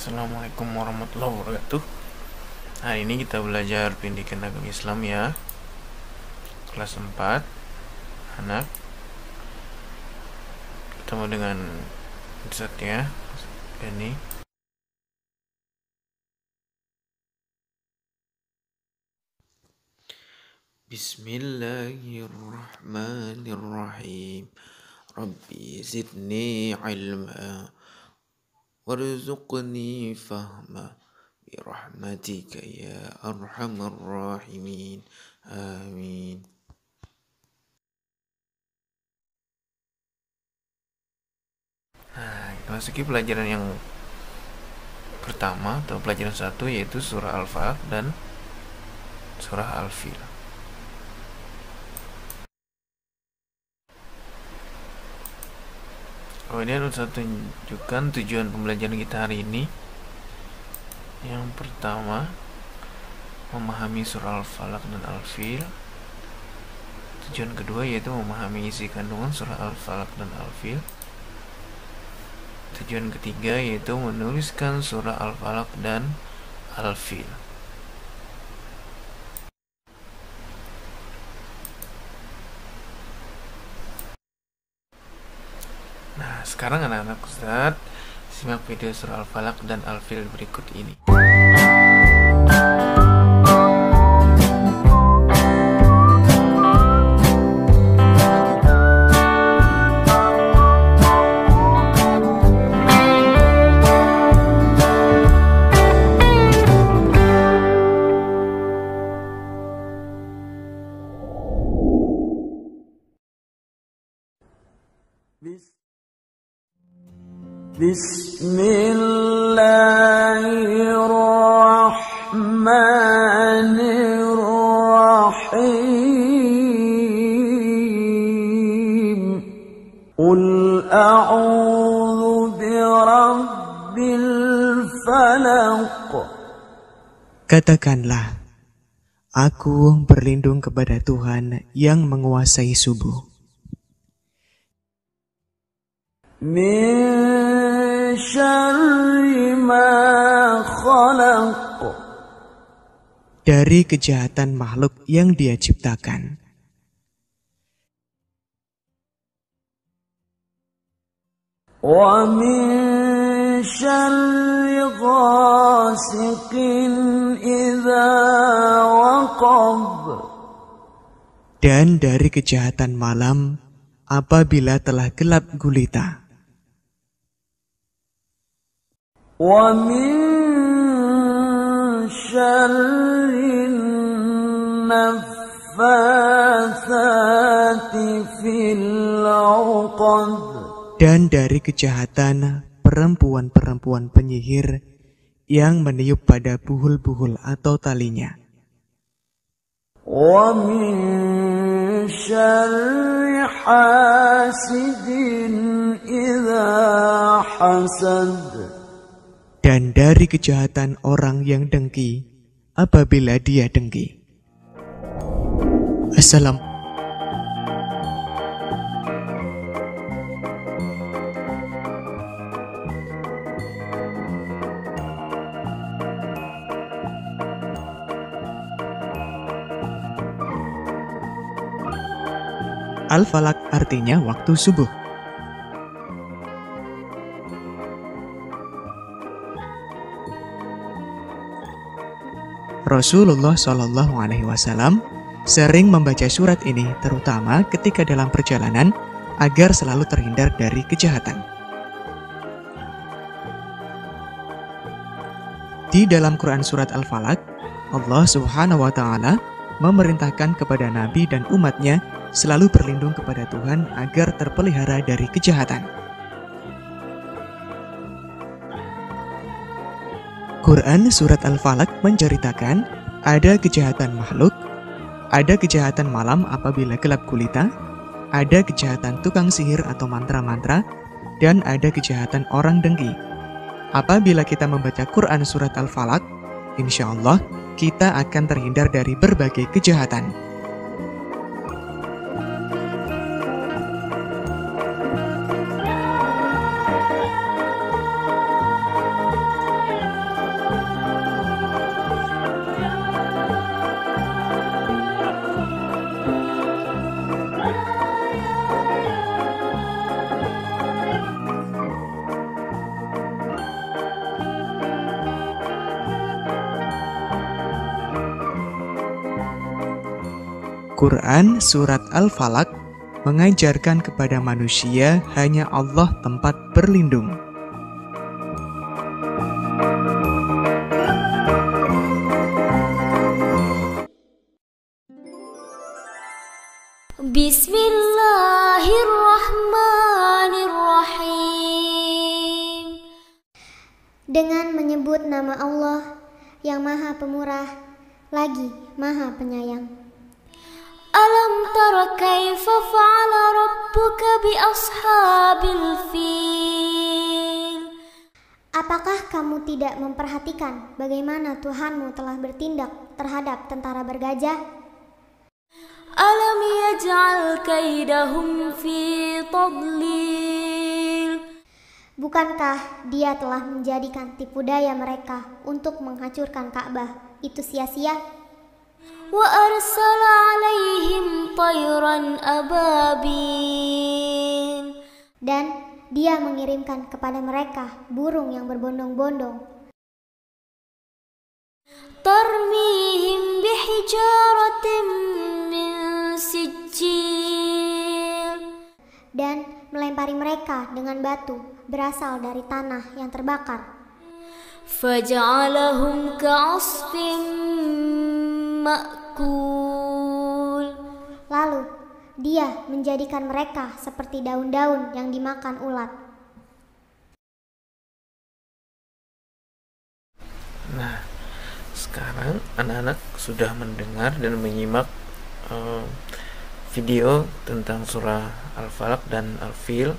Assalamualaikum warahmatullahi wabarakatuh. Hari ini kita belajar pendidikan agama Islam ya, kelas 4 anak. Ketemu dengan Ustadznya ini. Bismillahirrahmanirrahim. Rabbi zidni ilma warzuqni fahma birahmatika ya arhamar rahimin. Amin. Nah, kita masuki pelajaran yang pertama atau pelajaran 1, yaitu surah Al-Falaq dan surah Al-Fil. Kemudian Ustaz tunjukkan tujuan pembelajaran kita hari ini. Yang pertama, memahami surah Al-Falaq dan Al-Fil. Tujuan kedua yaitu memahami isi kandungan surah Al-Falaq dan Al-Fil. Tujuan ketiga yaitu menuliskan surah Al-Falaq dan Al-Fil. Nah, sekarang anak-anak Ustaz, simak video surah Al-Falaq dan Al-Fil berikut ini. Bismillahirrahmanirrahim. Qul a'udzu birabbil falaq. Katakanlah, aku berlindung kepada Tuhan yang menguasai subuh. Min syarri ma khalaq. Dari kejahatan makhluk yang Dia ciptakan. Wa min syarri ghasiqin idza waqab. Dan dari kejahatan malam apabila telah gelap gulita. Wa min syarri naffatsati fil 'uqad. Dan dari kejahatan perempuan-perempuan penyihir yang meniup pada buhul-buhul atau talinya. Wa min syarri hasidin idza hasad. Dan dari kejahatan orang yang dengki apabila dia dengki. Al-Falaq artinya waktu subuh. Rasulullah SAW sering membaca surat ini terutama ketika dalam perjalanan agar selalu terhindar dari kejahatan. Di dalam Quran surat Al-Falaq, Allah Subhanahu wa Ta'ala memerintahkan kepada Nabi dan umatnya selalu berlindung kepada Tuhan agar terpelihara dari kejahatan. Quran surat Al-Falaq menceritakan ada kejahatan makhluk, ada kejahatan malam apabila gelap gulita, ada kejahatan tukang sihir atau mantra-mantra, dan ada kejahatan orang dengki. Apabila kita membaca Quran surat Al-Falaq, insya Allah kita akan terhindar dari berbagai kejahatan. Quran Surat Al-Falaq mengajarkan kepada manusia hanya Allah tempat berlindung. Bismillahirrahmanirrahim. Dengan menyebut nama Allah yang Maha Pemurah lagi Maha Penyayang. Alam tara kaifa fa'ala rabbuka bi ashabil fil. Apakah kamu tidak memperhatikan bagaimana Tuhanmu telah bertindak terhadap tentara bergajah? Alam yaj'al kaidahum fi tadlil. Bukankah Dia telah menjadikan tipu daya mereka untuk menghancurkan Ka'bah itu sia-sia? Wa arsala 'alaihim tayran ababil. Dan Dia mengirimkan kepada mereka burung yang berbondong-bondong. Tarmihim bihijaratin min sijil. Dan melempari mereka dengan batu berasal dari tanah yang terbakar. Faja'alahum ka'asfin ma'kul. Lalu Dia menjadikan mereka seperti daun-daun yang dimakan ulat. Nah, sekarang anak-anak sudah mendengar dan menyimak video tentang surah Al-Falaq dan Al-Fil.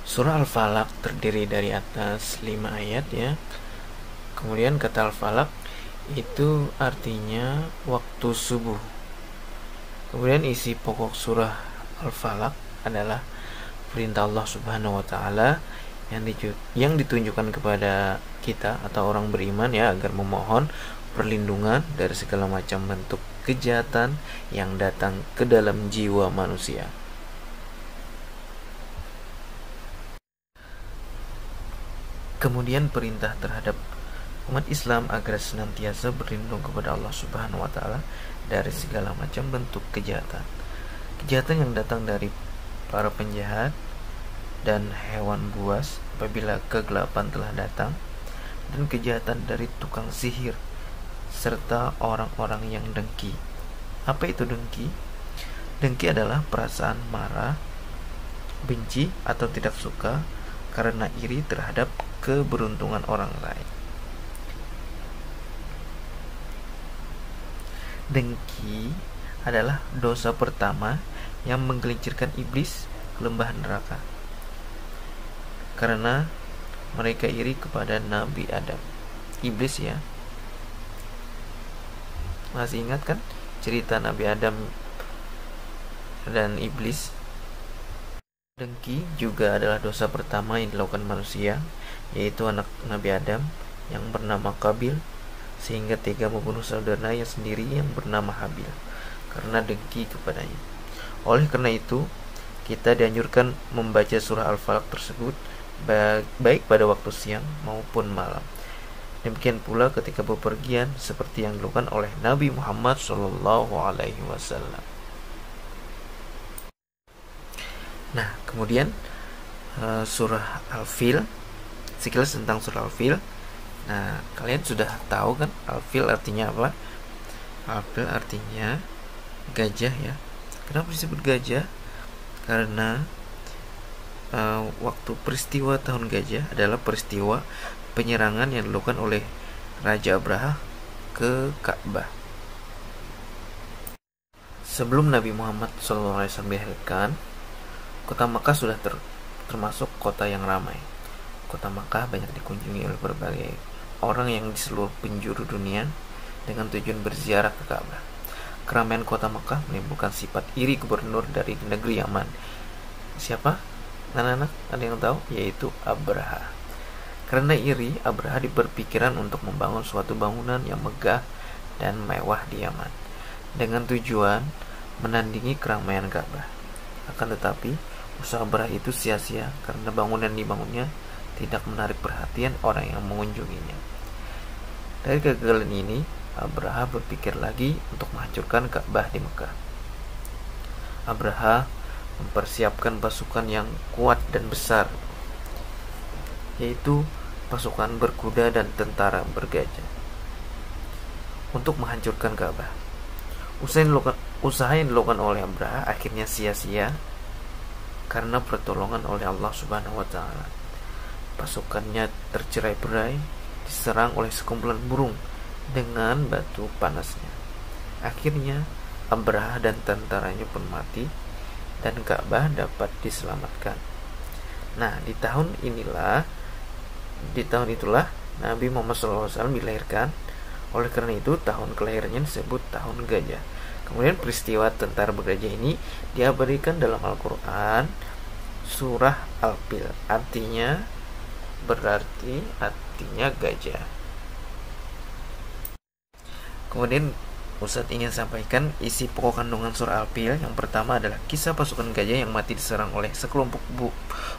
Surah Al-Falaq terdiri dari atas 5 ayat ya. Kemudian kata Al-Falaq itu artinya waktu subuh. Kemudian isi pokok surah Al-Falaq adalah perintah Allah Subhanahu wa taala yang ditunjukkan kepada kita atau orang beriman ya, agar memohon perlindungan dari segala macam bentuk kejahatan yang datang ke dalam jiwa manusia. Kemudian perintah terhadap umat Islam agar senantiasa berlindung kepada Allah Subhanahu wa taala dari segala macam bentuk kejahatan. Kejahatan yang datang dari para penjahat dan hewan buas apabila kegelapan telah datang, dan kejahatan dari tukang sihir serta orang-orang yang dengki. Apa itu dengki? Dengki adalah perasaan marah, benci atau tidak suka karena iri terhadap keberuntungan orang lain. Dengki adalah dosa pertama yang menggelincirkan iblis ke lembah neraka, karena mereka iri kepada Nabi Adam. Iblis ya. Masih ingat kan cerita Nabi Adam dan iblis? Dengki juga adalah dosa pertama yang dilakukan manusia, yaitu anak Nabi Adam yang bernama Qabil, sehingga tega membunuh saudaranya sendiri yang bernama Habil karena dengki kepadanya. Oleh karena itu, kita dianjurkan membaca surah Al-Falaq tersebut baik pada waktu siang maupun malam. Demikian pula ketika bepergian, seperti yang dilakukan oleh Nabi Muhammad SAW. Nah, kemudian surah Al-Fil, sekilas tentang surah Al-Fil. Nah, kalian sudah tahu kan Al-Fil artinya apa? Al-Fil artinya gajah ya. Kenapa disebut gajah? Karena waktu peristiwa tahun gajah adalah peristiwa penyerangan yang dilakukan oleh Raja Abraha ke Ka'bah. Sebelum Nabi Muhammad SAW dilahirkan, kota Makkah sudah termasuk kota yang ramai. Kota Makkah banyak dikunjungi oleh berbagai orang yang di seluruh penjuru dunia dengan tujuan berziarah ke Ka'bah. Keramaian kota Makkah menimbulkan sifat iri gubernur dari negeri Yaman. Siapa? Anak-anak, ada yang tahu? Yaitu Abraha. Karena iri, Abraha berpikiran untuk membangun suatu bangunan yang megah dan mewah di Yaman dengan tujuan menandingi keramaian Ka'bah. Akan tetapi, usaha Abraha itu sia-sia karena bangunan dibangunnya tidak menarik perhatian orang yang mengunjunginya. Dari kegagalan ini, Abraha berpikir lagi untuk menghancurkan Ka'bah di Mekah. Abraha mempersiapkan pasukan yang kuat dan besar, yaitu pasukan berkuda dan tentara bergajah, untuk menghancurkan Ka'bah. Usaha yang dilakukan oleh Abraha akhirnya sia-sia karena pertolongan oleh Allah Subhanahu wa Ta'ala. Pasukannya tercerai-berai, diserang oleh sekumpulan burung dengan batu panasnya. Akhirnya Abraha dan tentaranya pun mati dan Ka'bah dapat diselamatkan. Nah, di tahun itulah Nabi Muhammad SAW dilahirkan. Oleh karena itu, tahun kelahirannya disebut tahun gajah. Kemudian peristiwa tentara bergajah ini diabadikan dalam Al-Quran surah Al-Fil. Artinya gajah. Kemudian Ustadz ingin sampaikan isi pokok kandungan surah Al-Fil. Yang pertama adalah kisah pasukan gajah yang mati diserang oleh sekelompok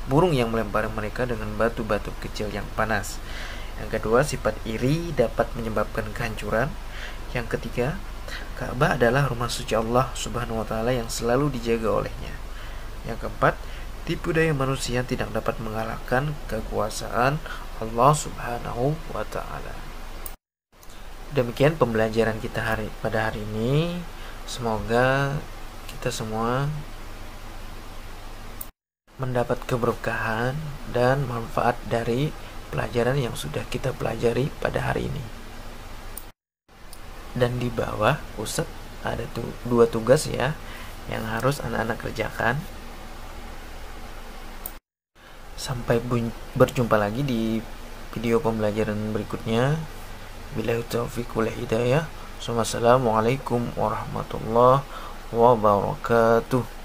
burung yang melempari mereka dengan batu-batu kecil yang panas. Yang kedua, sifat iri dapat menyebabkan kehancuran. Yang ketiga, Ka'bah adalah rumah suci Allah Subhanahu wa Ta'ala yang selalu dijaga olehnya. Yang keempat, tipu daya manusia tidak dapat mengalahkan kekuasaan Allah Subhanahu wa Ta'ala. Demikian pembelajaran kita pada hari ini. Semoga kita semua mendapat keberkahan dan manfaat dari pelajaran yang sudah kita pelajari pada hari ini. Dan di bawah Ustadz ada dua tugas ya yang harus anak-anak kerjakan. Sampai berjumpa lagi di video pembelajaran berikutnya. Billahi taufiq wal hidayah. Wassalamualaikum warahmatullahi wabarakatuh.